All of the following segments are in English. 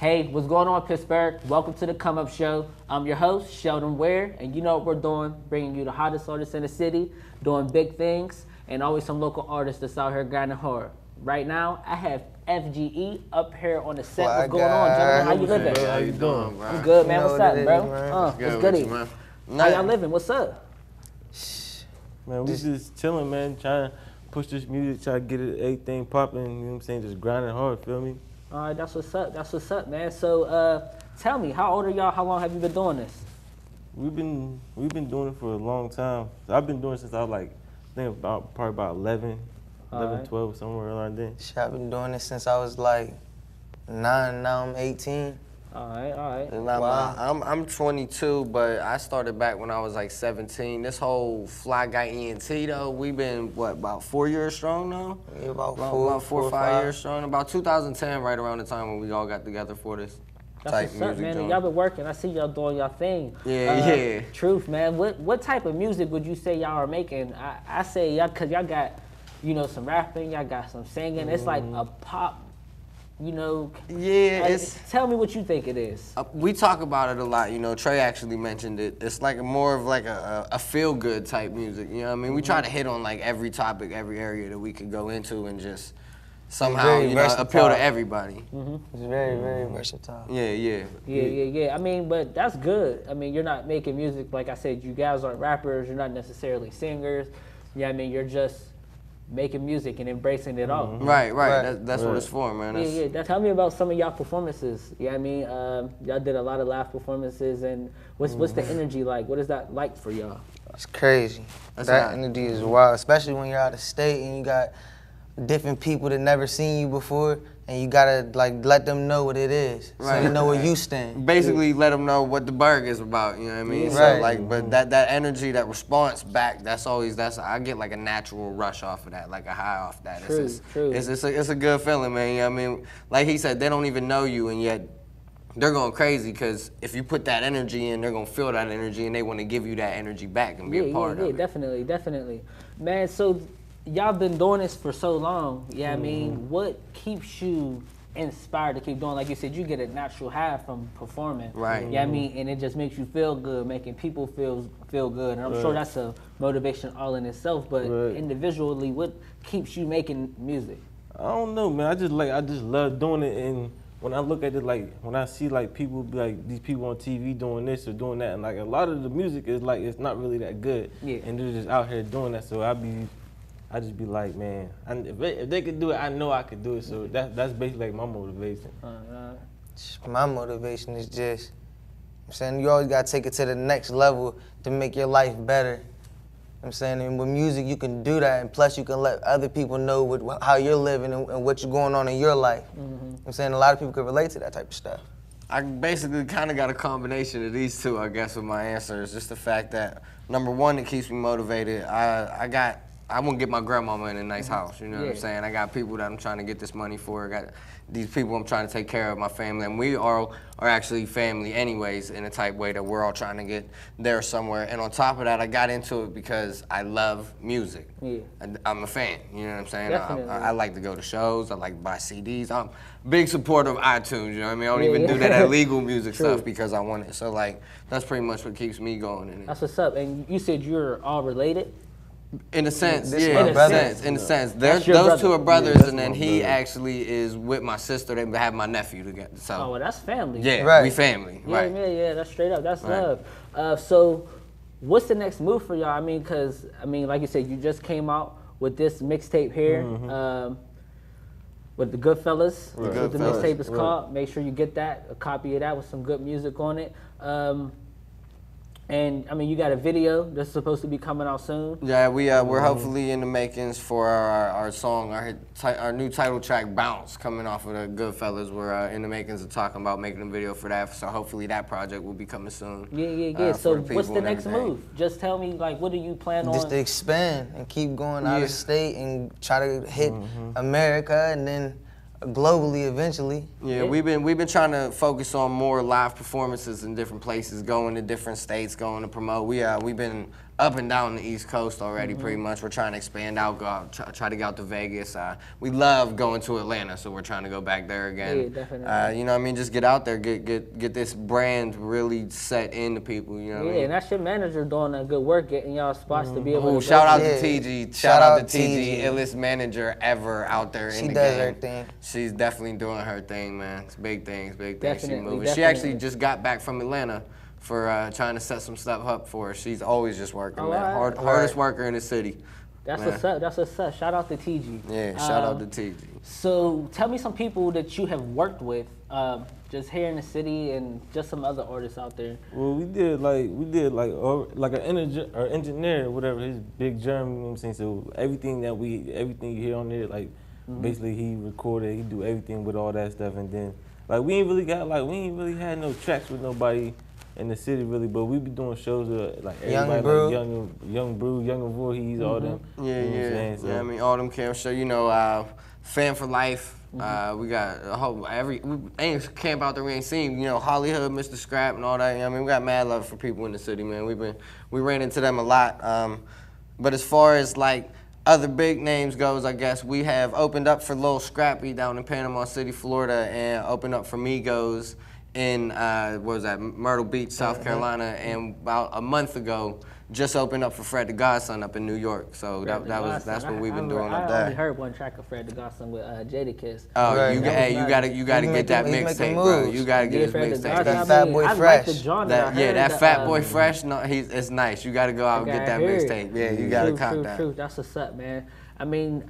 Hey, what's going on, Pittsburgh? Welcome to the Come Up Show. I'm your host, Sheldon Ware, and you know what we're doing, bringing you the hottest artists in the city, doing big things, and always some local artists that's out here grinding hard. Right now, I have FGE up here on the set. What's going on, gentlemen? How you living? How you doing, bro? I'm good, man. What's up, bro? What's What's good goody? with you, man? How y'all living? What's up? Man, we just chilling, man, trying to push this music, try to get everything popping, you know what I'm saying, just grinding hard, feel me? All right, that's what's up. That's what's up, man. So, tell me, how old are y'all? How long have you been doing this? We've been doing it for a long time. I've been doing it since I was like, I think probably about 11, right. 12, somewhere around then. Shit, I've been doing this since I was like 9, now I'm 18. All right. Wow. I'm 22, but I started back when I was like 17. This whole Fly Guy ENT though, we've been, what, about 4 years strong now? Yeah, about four or five years strong. About 2010, right around the time when we all got together for this That's type what's up, music man. joint. Y'all been working. I see y'all doing y'all thing. Yeah. Truth, man. What type of music would you say y'all are making? I say y'all, cause y'all got, you know, some rapping. Y'all got some singing. It's like a pop, you know. Yeah, like, it's. Tell me what you think it is. We talk about it a lot, you know. Trey actually mentioned it. It's like more of like a feel-good type music, you know what I mean? We try to hit on like every topic, every area that we could go into and just somehow, very you know, versatile. appeal to everybody. It's very, very versatile. Yeah. I mean, but that's good. I mean, you're not making music, like I said, you guys aren't rappers, you're not necessarily singers. Yeah, I mean, you're just making music and embracing it all. Right. That's what it's for, man. That's, Tell me about some of y'all performances. Yeah, I mean, y'all did a lot of live performances, and what's the energy like? What is that like for y'all? It's crazy. That energy is wild, especially when you're out of state and you got different people that never seen you before, and you gotta like let them know what it is, so they know where you stand. Basically, let them know what the burg is about. You know what I mean? Right. So like, but that energy, that response back, that's I get like a natural rush off of that, like a high off that. True. It's a good feeling, man. You know what I mean? Like he said, they don't even know you, and yet they're going crazy because if you put that energy in, they're gonna feel that energy, and they want to give you that energy back and be a part of it. Definitely. Man, so y'all been doing this for so long. Yeah, I mean, what keeps you inspired to keep doing? Like you said, you get a natural high from performing. Right. Yeah, I mean, and it just makes you feel good, making people feel good. And I'm sure that's a motivation all in itself. But individually, what keeps you making music? I don't know, man. I just love doing it, and when I look at it, like when I see like people be like these people on TV doing this or doing that, and like a lot of the music is like it's not really that good, and they're just out here doing that. So I just be like, man, if they could do it, I know I could do it. So that's basically like my motivation. My motivation is just, I'm saying, you always gotta take it to the next level to make your life better. I'm saying, and with music you can do that, and plus you can let other people know how you're living and what's going on in your life. I'm saying a lot of people can relate to that type of stuff. I basically kind of got a combination of these two, I guess, with my answer. It's just the fact that, number one, it keeps me motivated. I want to get my grandmama in a nice house, you know what I'm saying? I got people that I'm trying to get this money for. I got these people I'm trying to take care of, my family, and we are actually family anyways in a type way that we're all trying to get there somewhere. And on top of that, I got into it because I love music. Yeah. I'm a fan, you know what I'm saying? Definitely. I like to go to shows, I like to buy CDs. I'm a big supporter of iTunes, you know what I mean? I don't even do that illegal music stuff because I want it. So like, that's pretty much what keeps me going in it. That's what's up. And you said you're all related? In a sense, In a sense. Those two are brothers, and then he actually is with my sister. They have my nephew together. So. Oh, well, that's family. Yeah, we family. Right. Yeah, that's straight up. That's love. So, what's the next move for y'all? I mean, like you said, you just came out with this mixtape here, with the Goodfellas. That's what the mixtape is called. Make sure you get that, a copy of that with some good music on it. And I mean, you got a video that's supposed to be coming out soon. Yeah, we're hopefully in the makings for our song, our new title track, Bounce, coming off of the Goodfellas. We're in the makings of talking about making a video for that. So hopefully that project will be coming soon. Yeah. So what's the next move? Just tell me, like, what do you plan on? Just to expand and keep going out of state and try to hit America and then globally eventually. Yeah, we've been trying to focus on more live performances in different places, going to different states, going to promote. We've been up and down the East Coast already, pretty much. We're trying to expand out, go out, try to get out to Vegas. We love going to Atlanta, so we're trying to go back there again. Yeah, definitely. You know what I mean? Just get out there, get this brand really set into people, you know what I mean? And that's your manager doing that good work, getting y'all spots to be able to Shout out Yeah. to TG. Shout out to TG, TG. illest manager ever out there in She the does game. her thing. She's definitely doing her thing, man. It's big things, big things. She Definitely, moving. She definitely. actually just got back from Atlanta for trying to set some stuff up for us. She's always just working, Oh, man. alright. Hardest worker in the city. That's man. what's up. That's what's up. Shout out to TG. Yeah, shout out to TG. So tell me some people that you have worked with, just here in the city, and just some other artists out there. Well, we did like an engineer, whatever. His big germ, you know what I'm saying. So everything you hear on there, like basically he recorded, he do everything with all that stuff, and then like we ain't really had no tracks with nobody in the city really, but we be doing shows with like everybody, Young Brew, Young Voorhees, all them. Yeah, you know what I'm yeah. saying? So, Yeah, I mean, all them camp show, you know, Fan for Life. We got a whole, we ain't camp out there we ain't seen, you know, Hollywood, Mr. Scrap and all that. You know, I mean, we got mad love for people in the city, man. We ran into them a lot. But as far as like other big names goes, I guess we have opened up for Lil Scrappy down in Panama City, Florida, and opened up for Migos in what was that, Myrtle Beach, South Carolina, and about a month ago just opened up for Fred the Godson up in New York. So that's what we've been doing up I there. only heard one track of Fred the Godson with Jadakiss. Oh, Right. you gotta get that mixtape, bro. You gotta get his Fred the mixtape. Godson, That Fat Boy I like Fresh. the genre. That Fat Boy Fresh. No, it's nice. You gotta go out and get that mixtape. Yeah, you gotta cop that. True. That's what's up, man. I mean,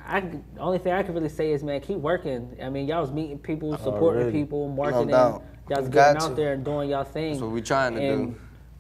the only thing I can really say is, man, keep working. I mean, y'all was meeting people, supporting really? people, marketing. doubt. Y'all was Got getting out to. there and doing y'all thing. That's what we trying to do.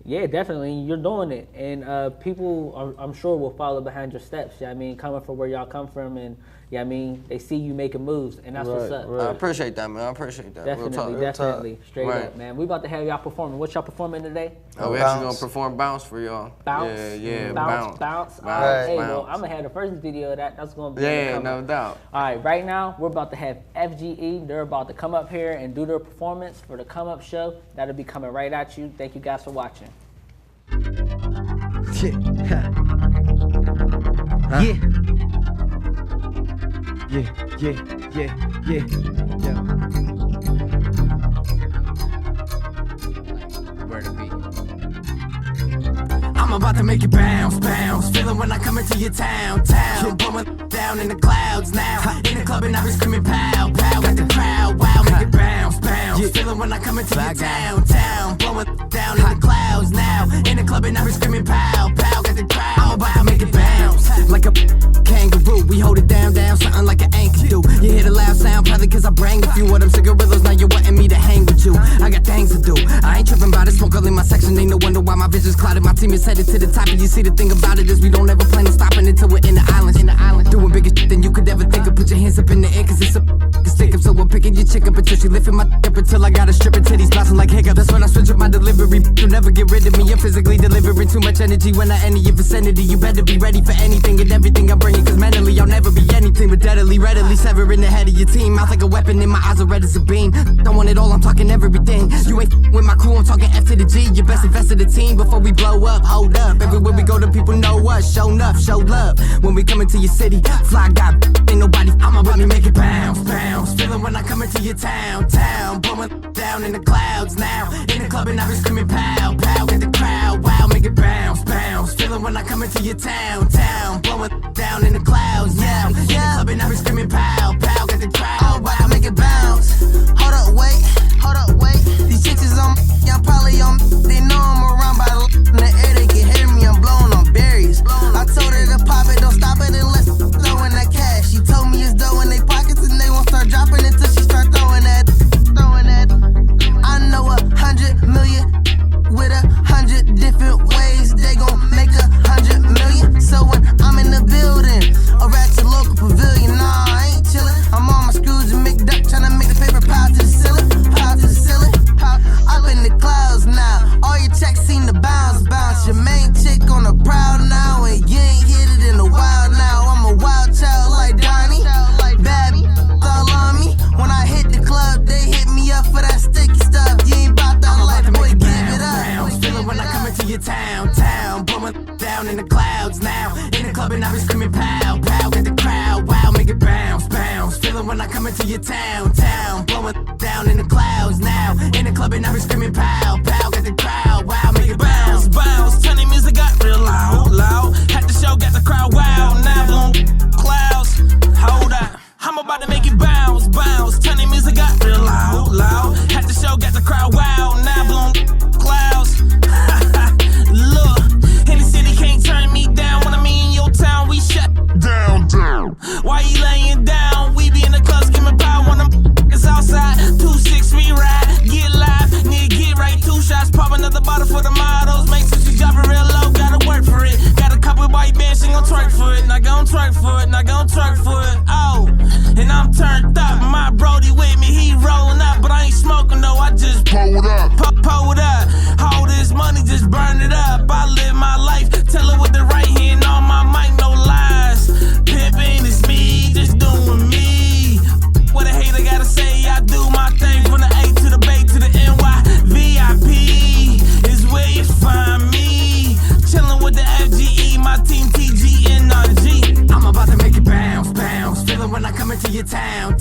Yeah, definitely. You're doing it. And people, I'm sure, will follow behind your steps. Yeah, I mean, coming from where y'all come from, and yeah, I mean, they see you making moves, and that's what's up. I appreciate that, man. I appreciate that. Definitely, Real talk. definitely. Straight Right. up, man. We about to have y'all performing. What y'all performing today? Oh, we actually gonna perform Bounce for y'all. Bounce. Yeah, Bounce. Bounce. Hey, well, Bounce. I'm gonna have the first video of that. That's gonna be in the Yeah, come no up. doubt. All right, right now we're about to have FGE. They're about to come up here and do their performance for the Come Up Show. That'll be coming right at you. Thank you guys for watching. Where to be? I'm about to make it bounce, bounce. Feeling when I come into your town, town. Blowing down in the clouds now. In the club and I be screaming pow, pow. Got the crowd, wow, make it bounce, bounce. Feeling when I come into your town, town. Blowing down in the clouds now. In the club and I be screaming pow, pow. Got the crowd, I'm about to make it bounce. Like a kangaroo, we hold it down, something like an anchor do. You hear the loud sound, probably cause I bring a few of them cigarillos. Now you're wanting me to hang with you. I got things to do. I ain't tripping about it, smoke all in my section. Ain't no wonder why my vision's clouded. My team is headed to the top, and you see the thing about it is we don't ever plan on stopping until we're in the islands. Doing bigger shit than you could ever think of. Put your hands up in the air, cause it's a stick up. So I'm picking your chick up until she lifting my up until I gotta strip her titties bouncing like hiccup. That's when I switch up my delivery. You'll never get rid of me. I'm physically delivering too much energy when I enter your vicinity. You better be ready for anything and everything I'm bringing, cause mentally I'll never be anything but deadly. Readily severing the head of your team. Mouth like a weapon and my eyes are red as a beam. Don't want it all, I'm talking everything. You ain't with my crew, I'm talking F to the G. You best invest in the team before we blow up. Hold up, everywhere we go the people know us. Show enough, show love. When we come into your city, fly guy, ain't nobody, I'ma let me make it bounce, bounce. Feeling when I come into your town, town. Blowing down in the clouds now. In the club and I be screaming pow, pow. Get the crowd, wow, make it bounce, bounce. Feeling when I come into your town, town. Blowing down in the clouds now. In the club and I be screaming pow, pow. Get the crowd, wow, make it bounce. Hold up, wait. These chicks is on, yeah, I'm probably on. They know I'm around by the in the air, they can hear me, I'm blowing on berries. I told her to pop it, don't stop it unless throwing that cash. She told me it's dough in they pockets and they won't start dropping until she start throwing that. I know 100 million with 100 different ways. They gon' make 100 million. So when I'm in the building, or at your local pavilion, nah, I ain't chillin'. feeling when I come into your town, blowing down in the clouds now. In the club and I be screaming pow, pow, got the crowd, wow, make it bounce, bounce. Turn the music up real loud, loud. Had the show, got the crowd wow, now blowing clouds. Hold up, I'm about to make it bounce, bounce. Turn the music up real loud, loud. Had the show, got the crowd wow, now blowing clouds. Look, in the city can't turn me down. When I'm in your town, we shut down, down. Why you laying down? We be in the club, skimming power when I'm outside. 2-6 we ride, get live, nigga get right. 2 shots, pop another bottle for the models. Make sure she drop it real low, gotta work for it. Got a couple white bands, she gon' twerk for it. Not gon' twerk for it, not gon' twerk for it. Oh, and I'm turned up, my brody with me, he rolling up, but I ain't smoking though. I just pulled up, pulled up. All this money, just burn it up. I live my life, tell her with the right hand on my mic, no lies. Pimpin' is me, just doing me. What a hater gotta say, I do my thing from the A to the Bay to the NY. VIP is where you find me. Chillin' with the FGE, my team TGNRG. I'm about to make it bounce, bounce. Feelin' when I come into your town,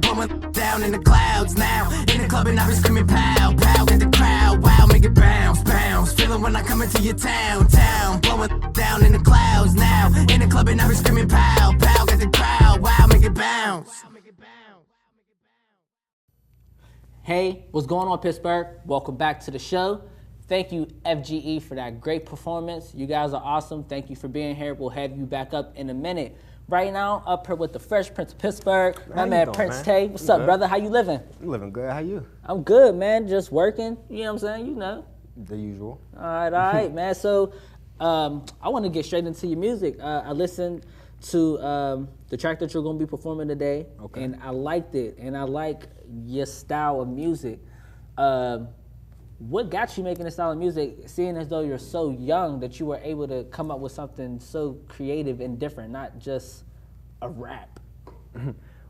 blowing down in the clouds now. In the club and I be screaming pow, pow, get the crowd, wow, make it bounce, bounce. Feelin' when I come into your town, blowing down in the clouds now. In the club and I be screaming pow, pow, get the crowd, wow, make it bounce. Hey, what's going on, Pittsburgh? Welcome back to the show. Thank you, FGE, for that great performance. You guys are awesome. Thank you for being here. We'll have you back up in a minute. Right now, up here with the Fresh Prince of Pittsburgh, my man Prince Tay. What's up, brother? How you living? I'm living good. How you? I'm good, man. Just working. You know what I'm saying? You know. The usual. All right, man. So I want to get straight into your music. I listened to the track that you're going to be performing today, and I liked it, and I like your style of music. What got you making this style of music, seeing as though you're so young that you were able to come up with something so creative and different, not just a rap?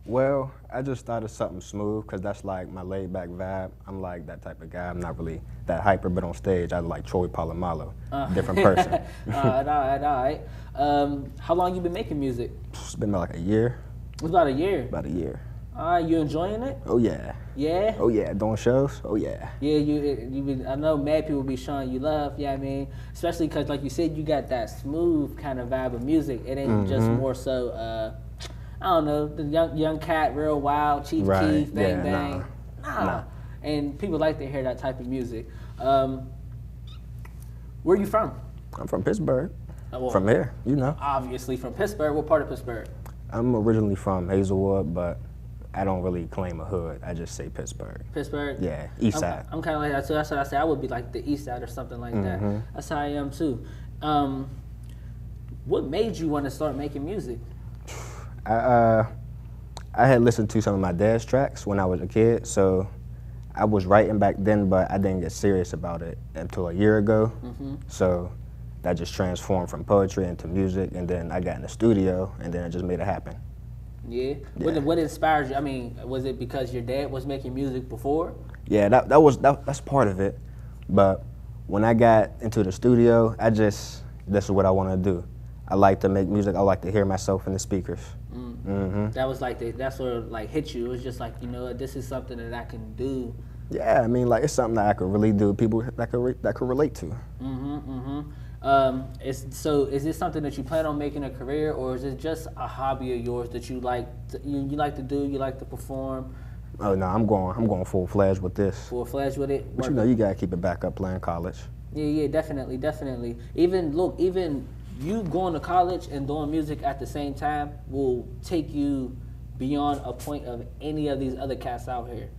Well, I just started something smooth because that's like my laid-back vibe. I'm like that type of guy. I'm not really that hyper, but on stage, I like Troy Polamalu, different person. All right. How long you been making music? It's been about like a year. It's about a year? About a year. All right, you enjoying it? Oh, yeah. Yeah? Oh, yeah. Doing shows? Oh, yeah. Yeah, I know mad people be showing you love, yeah, I mean, especially because, like you said, you got that smooth kind of vibe of music. It ain't just more so, I don't know, the young cat, real wild, Chief Keef, bang, bang. Nah. And people like to hear that type of music. Where are you from? I'm from Pittsburgh. Well, from here, you know. Obviously from Pittsburgh. What part of Pittsburgh? I'm originally from Hazelwood, but I don't really claim a hood. I just say Pittsburgh. Pittsburgh? Yeah, east side. I'm kind of like that too. That's what I say. I would be like the east side or something like that. That's how I am too. What made you want to start making music? I had listened to some of my dad's tracks when I was a kid, so I was writing back then, but I didn't get serious about it until a year ago. So that just transformed from poetry into music, and then I got in the studio, and then I just made it happen. Yeah. What inspired you? I mean, was it because your dad was making music before? Yeah, that's part of it. But when I got into the studio, this is what I want to do. I like to make music. I like to hear myself in the speakers. That was like that's sort of like hit you. It was just like, you know, this is something that I can do. Yeah, I mean, like it's something that I could really do. People that could relate to. Is this something that you plan on making a career, or is it just a hobby of yours that you like to do, you like to perform? Oh no, I'm going full fledged with this. Full fledged with it. But you know, you gotta keep it back up playing college. Yeah, definitely. Even you going to college and doing music at the same time will take you beyond a point of any of these other cats out here.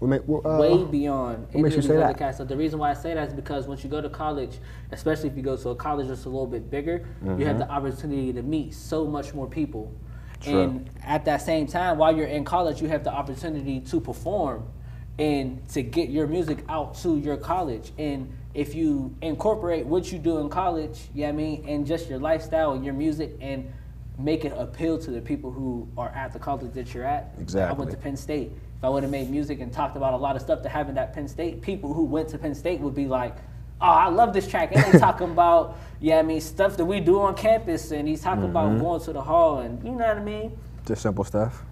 Way beyond any of these other cats. So the reason why I say that is because once you go to college, especially if you go to a college that's a little bit bigger, you have the opportunity to meet so much more people. True. And at that same time, while you're in college, you have the opportunity to perform and to get your music out to your college. And if you incorporate what you do in college, and just your lifestyle and your music, and make it appeal to the people who are at the college that you're at. Exactly. I went to Penn State. If I would have made music and talked about a lot of stuff that happened at Penn State, people who went to Penn State would be like, oh, I love this track. And they talking about, stuff that we do on campus, and he's talking about going to the hall, and you know what I mean? Just simple stuff.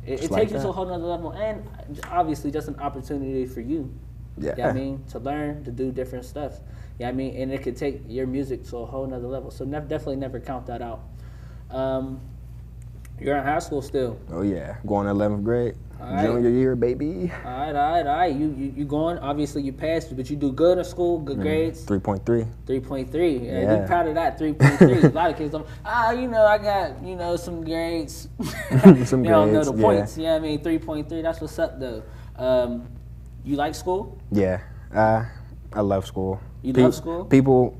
It takes you to a whole nother level, and obviously just an opportunity for you. Yeah. You know what I mean? To learn, to do different stuff. You know what I mean? And it could take your music to a whole nother level. So definitely never count that out. You're in high school still. Oh yeah, going to 11th grade, right. junior year, baby. All right. You going? Obviously you passed, but you do good in school, good grades. 3.3. 3.3. Yeah. You proud of that? 3.3. A lot of kids don't. I got some grades. Some you don't know grades, the points. You know what I mean? 3.3. That's what's up though. You like school? Yeah, I love school. You love school? People,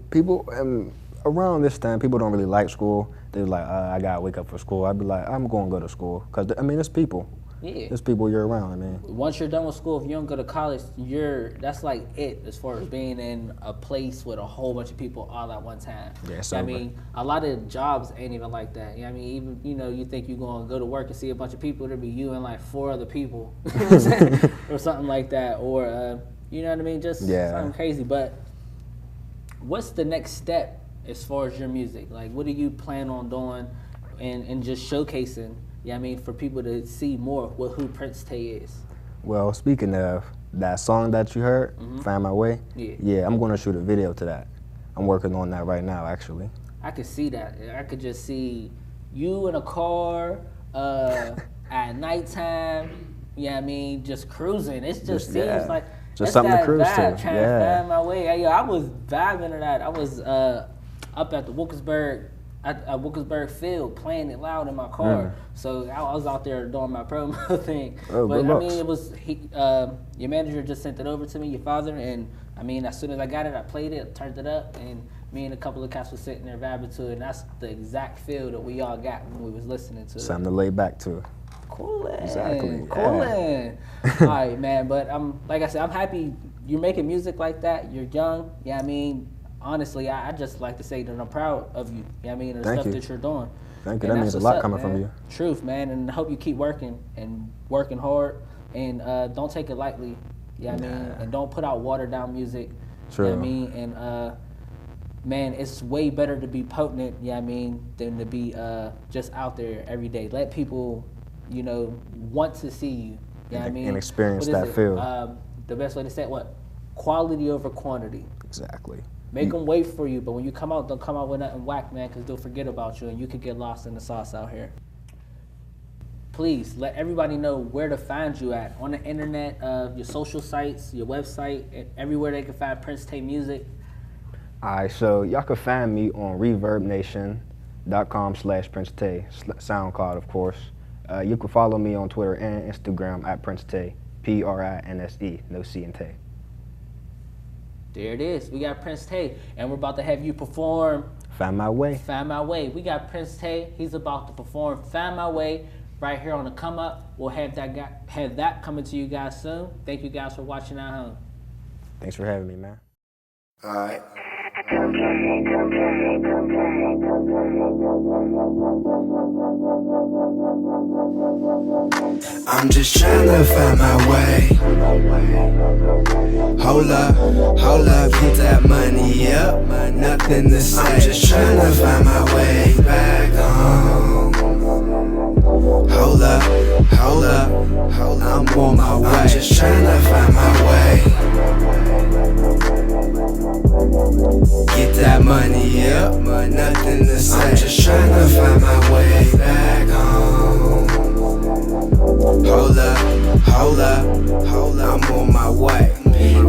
around this time, people don't really like school. They're like, I gotta wake up for school. I'd be like, I'm gonna go to school. Cause it's people. Yeah. There's people year round, I mean. Once you're done with school, if you don't go to college, that's like it as far as being in a place with a whole bunch of people all at one time. Yeah, I mean, a lot of jobs ain't even like that. You know what I mean? Even, you think you're going to go to work and see a bunch of people, there'll be you and like 4 other people. You know what I'm saying? Or something like that. Or, you know what I mean? Just something crazy. But what's the next step as far as your music? Like, what do you plan on doing and just showcasing? Yeah, I mean, for people to see more who Prinse Tay is. Well, speaking of that song that you heard, Find My Way, yeah, I'm going to shoot a video to that. I'm working on that right now, actually. I could see that. I could just see you in a car at nighttime, yeah, I mean, just cruising. It just seems like just something to cruise vibe, to. Trying to find my way. I was vibing to that. I was up at the Wilkesburg field playing it loud in my car. So I was out there doing my promo thing. Oh, but good I looks. mean, it was your manager just sent it over to me, your father, and I mean, as soon as I got it, I played it, turned it up, and me and a couple of cats were sitting there vibing to it, and that's the exact feel that we all got when we was listening to it. Something to lay back to. Coolin'. Exactly. Coolin'. All right, man. But like I said, I'm happy you're making music like that. You're young. Yeah, I mean, honestly, I just like to say that I'm proud of you. Yeah, I mean, and the stuff that you're doing. Thank you. And that means a what's lot up, coming man. from you. Truth, man. And I hope you keep working hard, and don't take it lightly. Yeah, I mean, and don't put out watered down music. True. You know what I mean? And man, it's way better to be potent, yeah, I mean, than to be just out there every day. Let people, want to see you. Yeah, I mean, and experience that feel. The best way to say it, what? Quality over quantity. Exactly. Make them wait for you, but when you come out, don't come out with nothing whack, man, because they'll forget about you and you could get lost in the sauce out here. Please let everybody know where to find you at on the internet, your social sites, your website, everywhere they can find Prinse Tay music. All right, so y'all can find me on ReverbNation.com/Prinse Tay, SoundCloud, of course. You can follow me on Twitter and Instagram at Prinse Tay, Prinse, no C in Tay. There it is. We got Prinse Tay, and we're about to have you perform Find My Way. Find My Way. We got Prinse Tay. He's about to perform Find My Way right here on the Come Up. We'll have that coming to you guys soon. Thank you guys for watching at home. Thanks for having me, man. All right. I'm just tryna find my way. Hold up, get that money up. Nothing to say. I'm just tryna find my way back home. Hold up, I'm on my way. I'm just tryna find my way. Get that money up, nothing to say. I'm just tryna find my way back home. Hold up, I'm on my way.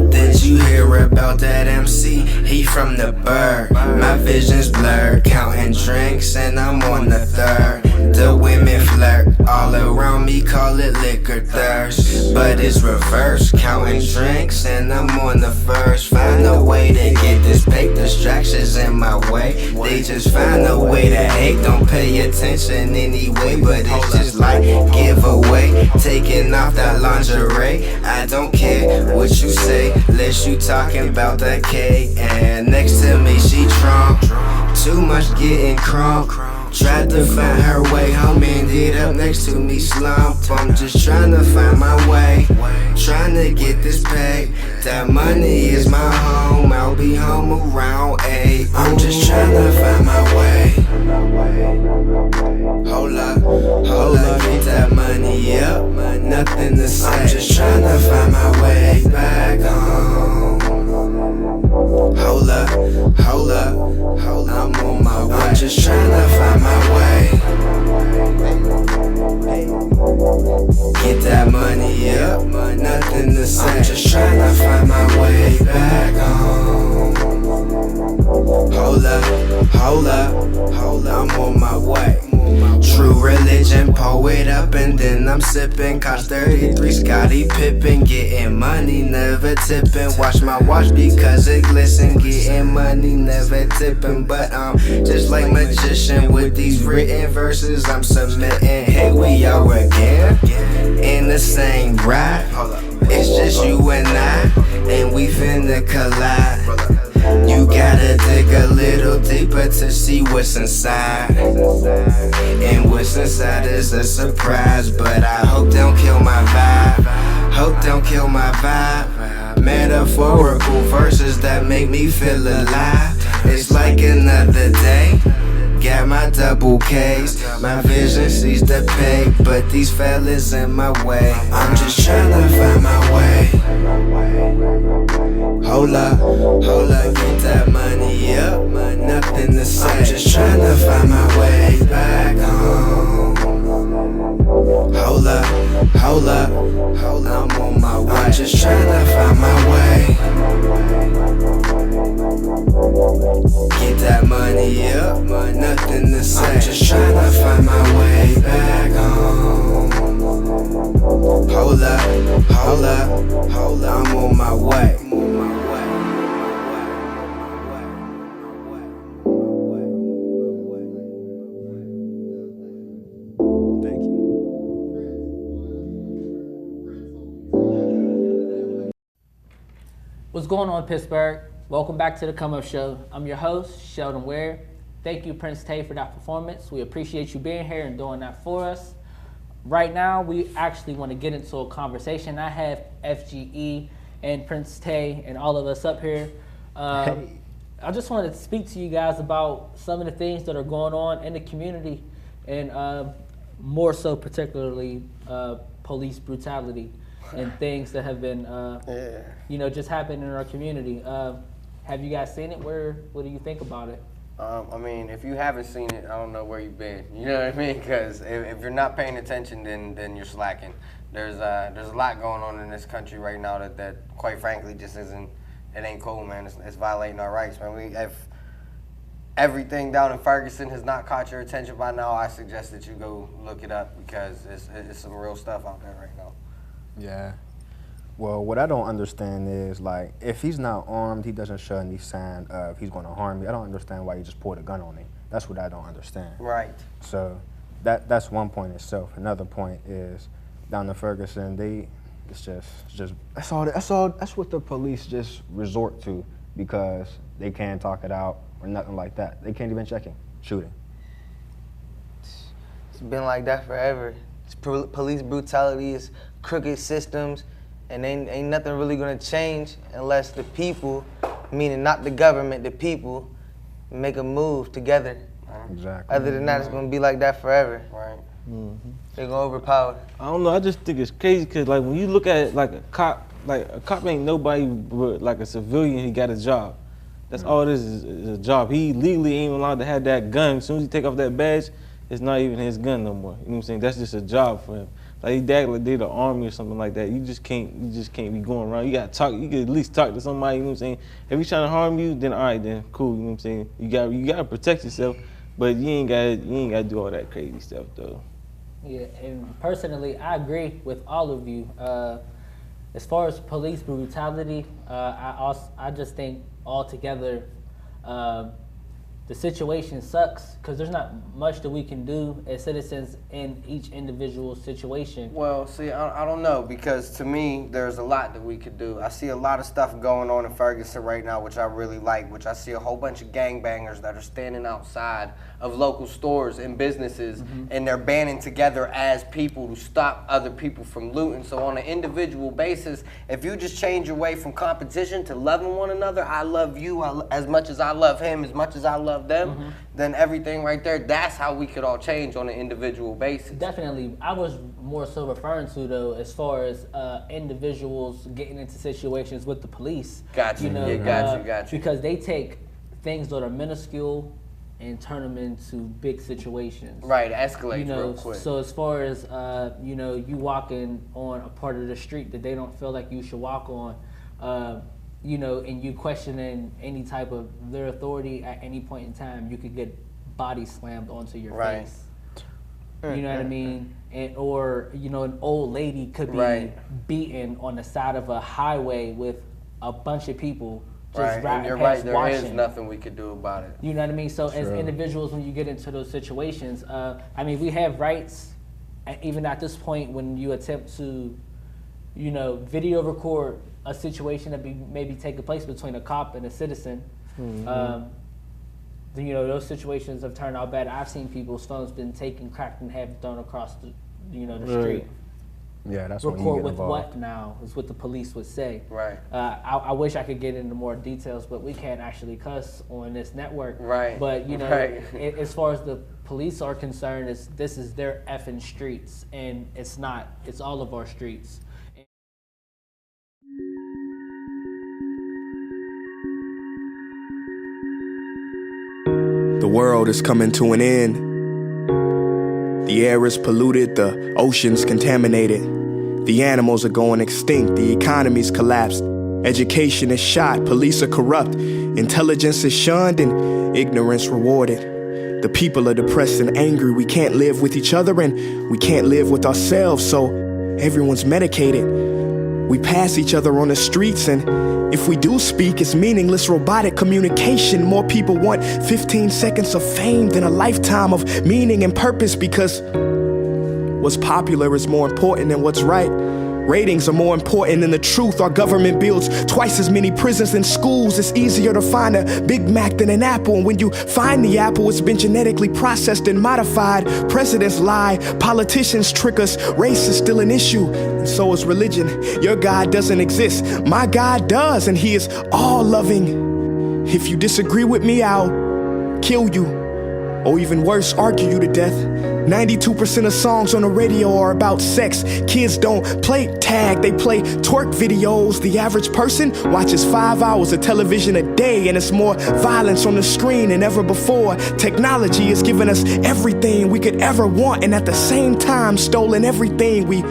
Did you hear about that MC? He from the bird. My vision's blurred, counting drinks and I'm on the third. The women flirt, all around me call it liquor thirst. But it's reverse, counting drinks and I'm on the first. Find a way to get this fake distractions in my way. They just find a way to hate, don't pay attention anyway. But it's just like giveaway, taking off that lingerie. I don't care what you say, unless you talking about that cake. And next to me she drunk, too much getting crunk. Tried to find her way home, ended up next to me slump. I'm just trying to find my way, trying to get this pay. That money is my home, I'll be home around 8. I'm just trying to find my way. Hold up, get that money up, nothing to say. I'm just tryna find my way back home. Hold up, I'm on my way. I'm just tryna find my way. Get that money up, nothing to say. I'm just tryna find my way back home. Hold up, I'm on my way. True religion, poet up and then I'm sipping. Cost 33, Scottie Pippen. Getting money, never tipping. Watch my watch because it glisten. Getting money, never tipping. But I'm just like magician with these written verses I'm submitting. Here we are again, in the same ride. It's just you and I, and we finna collide. You gotta dig a little deeper to see what's inside. And what's inside is a surprise, but I hope don't kill my vibe. Metaphorical verses that make me feel alive. It's like another day. Got my double K's, my vision sees the pay, but these fellas in my way. I'm just tryna find my way. Hold up, get that money up, nothing to say. I'm just tryna find my way back home. Hold up, I'm on my way. I'm just tryna find my way. Get that money up, nothing to say. I'm just tryna find my way back home. Hold up, I'm on my way. Thank you. What's going on, Pittsburgh? Welcome back to the Come Up Show. I'm your host, Sheldon Ware. Thank you, Prince, for that performance. We appreciate you being here and doing that for us. Right now, we actually want to get into a conversation. I have FGE and Prince Tay and all of us up here. I just wanted to speak to you guys about some of the things that are going on in the community, and more so particularly police brutality and things that have been, just happened in our community. Have you guys seen it? What do you think about it? I mean, if you haven't seen it, I don't know where you've been. You know what I mean? Because if you're not paying attention, then you're slacking. There's a lot going on in this country right now that quite frankly just isn't. It ain't cool, man. It's violating our rights, man. If everything down in Ferguson has not caught your attention by now, I suggest that you go look it up because it's some real stuff out there right now. Yeah. Well, what I don't understand is, like, if he's not armed, he doesn't show any sign of he's going to harm me. I don't understand why you just pulled a gun on him. That's what I don't understand. Right. So that's one point itself. Another point is down in Ferguson, it's just that's what the police just resort to because they can't talk it out or nothing like that. They can't even check him, shooting. It's been like that forever. Police brutality is crooked systems. And ain't nothing really gonna change unless the people, meaning not the government, the people, make a move together. Exactly. Other than that, it's gonna be like that forever. Right. They're gonna overpower. I don't know. I just think it's crazy because, like, when you look at it like a cop ain't nobody but like a civilian. He got a job. That's all it is a job. He legally ain't allowed to have that gun. As soon as he take off that badge, it's not even his gun no more. You know what I'm saying? That's just a job for him. Like he act like they're the army or something like that. You just can't be going around. You gotta talk. You can at least talk to somebody. You know what I'm saying? If he's trying to harm you, then all right, then cool. You know what I'm saying? You gotta protect yourself, but you ain't gotta do all that crazy stuff though. Yeah, and personally, I agree with all of you. As far as police brutality, I just think altogether the situation sucks because there's not much that we can do as citizens in each individual situation. Well, see, I don't know, because to me, there's a lot that we could do. I see a lot of stuff going on in Ferguson right now, which I really like, which I see a whole bunch of gangbangers that are standing outside of local stores and businesses, and they're banding together as people to stop other people from looting. So on an individual basis, if you just change your way from competition to loving one another, I love you as much as I love him, as much as I love of them, then everything right there, that's how we could all change on an individual basis. Definitely. I was more so referring to, though, as far as individuals getting into situations with the police. Gotcha. Gotcha. Because they take things that are minuscule and turn them into big situations. Right, escalate real quick. So as far as, you walking on a part of the street that they don't feel like you should walk on, and you questioning any type of their authority at any point in time, you could get body slammed onto your face. You know what I mean? Or an old lady could be beaten on the side of a highway with a bunch of people just and you're right, there is nothing we could do about it. You know what I mean? So as individuals, when you get into those situations, we have rights, even at this point when you attempt to, video record a situation that maybe taking place between a cop and a citizen. Those situations have turned out bad. I've seen people's phones been taken, cracked in half, thrown across the street. Yeah, that's record when you get with involved. What now is what the police would say. Right. I wish I could get into more details, but we can't actually cuss on this network. Right. But as far as the police are concerned, this is their effing streets, and it's not. It's all of our streets. The world is coming to an end. The air is polluted, the ocean's contaminated. The animals are going extinct, the economy's collapsed. Education is shot, police are corrupt. Intelligence is shunned and ignorance rewarded. The people are depressed and angry, we can't live with each other and we can't live with ourselves, so everyone's medicated. We pass each other on the streets, and if we do speak, it's meaningless robotic communication. More people want 15 seconds of fame than a lifetime of meaning and purpose, because what's popular is more important than what's right. Ratings are more important than the truth. Our government builds twice as many prisons than schools. It's easier to find a Big Mac than an apple, and when you find the apple, it's been genetically processed and modified. Presidents lie, politicians trick us, race is still an issue, and so is religion. Your God doesn't exist, my God does, and He is all-loving. If you disagree with me, I'll kill you, or even worse, argue you to death. 92% of songs on the radio are about sex. Kids don't play tag, they play twerk videos. The average person watches 5 hours of television a day, and it's more violence on the screen than ever before. Technology has given us everything we could ever want, and at the same time stolen everything we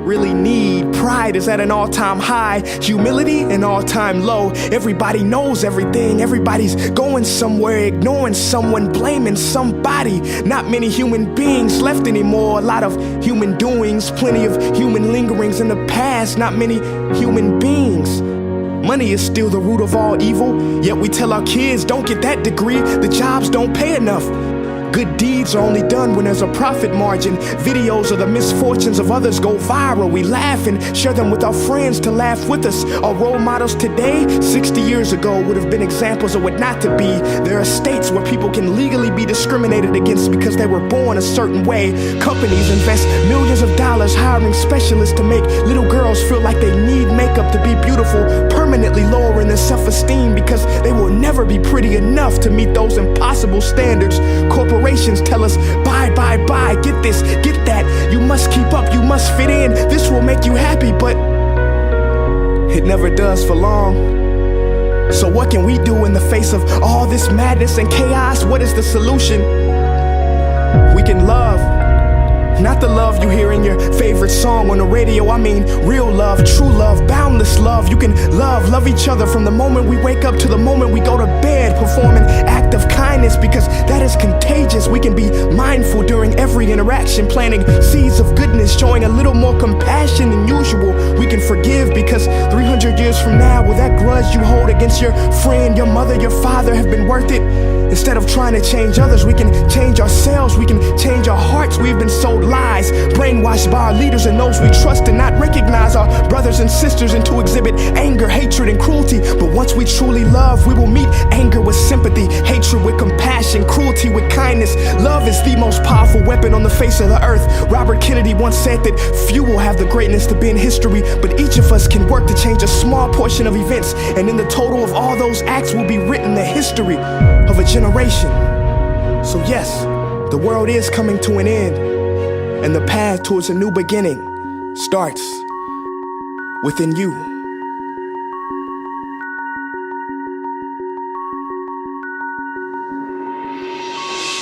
really need. Pride is at an all-time high, humility an all-time low. Everybody knows everything, everybody's going somewhere, ignoring someone, blaming somebody. Not many human beings left anymore, a lot of human doings, plenty of human lingerings in the past, not many human beings. Money is still the root of all evil, yet we tell our kids don't get that degree, the jobs don't pay enough. Good deeds are only done when there's a profit margin. Videos of the misfortunes of others go viral. We laugh and share them with our friends to laugh with us. Our role models today, 60 years ago, would have been examples of what not to be. There are states where people can legally be discriminated against because they were born a certain way. Companies invest millions of dollars hiring specialists to make little girls feel like they need makeup to be beautiful, permanently lowering their self-esteem because they will never be pretty enough to meet those impossible standards. Corporations tell us, buy, get this, get that. You must keep up, you must fit in. This will make you happy, but it never does for long. So what can we do in the face of all this madness and chaos? What is the solution? We can love. Not the love you hear in your favorite song on the radio. I mean real love, true love, boundless love. You can love each other from the moment we wake up to the moment we go to bed. Perform an act of kindness because that is contagious. We can be mindful during every interaction, planting seeds of goodness, showing a little more compassion than usual. We can forgive because 300 years from now, will that grudge you hold against your friend, your mother, your father have been worth it? Instead of trying to change others, we can change ourselves, we can change our hearts. We've been sold lies, brainwashed by our leaders and those we trust, and not recognize our brothers and sisters, and to exhibit anger, hatred, and cruelty. But once we truly love, we will meet anger with sympathy, hatred with compassion, cruelty with kindness. Love is the most powerful weapon on the face of the earth. Robert Kennedy once said that few will have the greatness to be in history, but each of us can work to change a small portion of events, and in the total total of all those acts will be written the history of a generation. So yes, the world is coming to an end, and the path towards a new beginning starts within you.